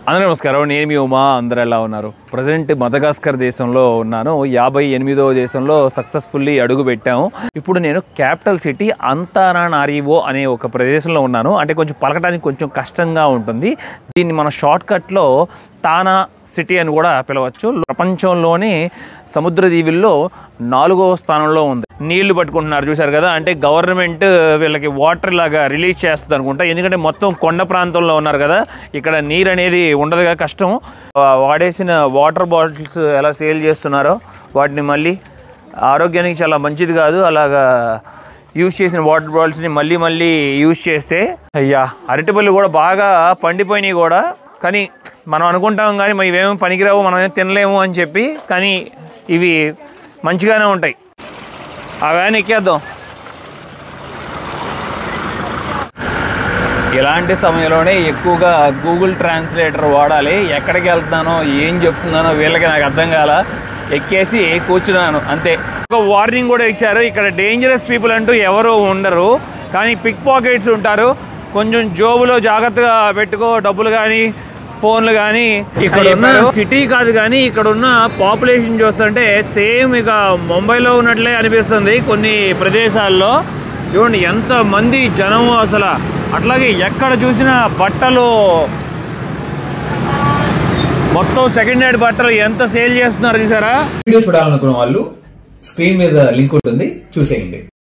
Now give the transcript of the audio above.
అందరూ నమస్కారం. నేను మీ ఉమా. అందరూ ఎలా ఉన్నారు? ప్రజెంట్ మదగాస్కర్ దేశంలో ఉన్నాను. 58వ దేశంలో సక్సెస్ఫుల్లీ అడుగు పెట్టాము. ఇప్పుడు నేను క్యాపిటల్ సిటీ అంతానానారివో అనే ఒక ప్రదేశంలో ఉన్నాను. అంటే కొంచెం పలకడానికి కొంచెం కష్టంగా ఉంటుంది. దీన్ని మన షార్ట్కట్లో తానా సిటీ అని కూడా పిలవచ్చు. ప్రపంచంలోని సముద్ర దీవుల్లో 4వ స్థానంలో ఉంది. నీళ్లు పట్టుకుంటున్నారు చూసారు కదా, అంటే గవర్నమెంట్ వీళ్ళకి వాటర్ లాగా రిలీజ్ చేస్తుంది అనుకుంటా. ఎందుకంటే మొత్తం కొండ ప్రాంతంలో ఉన్నారు కదా, ఇక్కడ నీరు అనేది ఉండదుగా, కష్టం. వాడేసిన వాటర్ బాటిల్స్ ఎలా సేల్ చేస్తున్నారో వాటిని మళ్ళీ ఆరోగ్యానికి చాలా మంచిది కాదు. అలాగా యూజ్ చేసిన వాటర్ బాటిల్స్ని మళ్ళీ యూజ్ చేస్తే అరటిపళ్ళు కూడా బాగా పండిపోయినాయి కూడా. కానీ మనం అనుకుంటాం కానీ ఇవేమో పనికిరావు, మనం ఏం తినలేము అని చెప్పి, కానీ ఇవి మంచిగానే ఉంటాయి. ఆ వ్యాన్ ఎక్కేద్దాం. ఇలాంటి సమయంలోనే ఎక్కువగా గూగుల్ ట్రాన్స్లేటర్ వాడాలి. ఎక్కడికి వెళ్తున్నానో ఏం చెప్తున్నానో వీళ్ళకి నాకు అర్థం కాల, ఎక్కేసి కూర్చున్నాను అంతే. ఒక వార్నింగ్ కూడా ఇచ్చారు, ఇక్కడ డేంజరస్ పీపుల్ అంటూ ఎవరు ఉండరు, కానీ పిక్ పాకెట్స్ ఉంటారు. కొంచెం జోబులో జాగ్రత్తగా పెట్టుకో, డబ్బులు కానీ ఫోన్లు కానీ. ఇక్కడ ఉన్న సిటీ కాదు కానీ ఇక్కడ ఉన్న పాపులేషన్ చూస్తుంటే సేమ్ ఇక ముంబైలో ఉన్నట్లే అనిపిస్తుంది కొన్ని ప్రదేశాల్లో. చూడండి ఎంత మంది జనం అసలు. అట్లాగే ఎక్కడ చూసినా బట్టలు, మొత్తం సెకండ్ హ్యాండ్ బట్టలు ఎంత సేల్ చేస్తున్నారు చూసారా. వీడియో చూడాలనుకున్న వాళ్ళు స్క్రీన్ మీద లింక్ ఉంటుంది, చూసేయండి.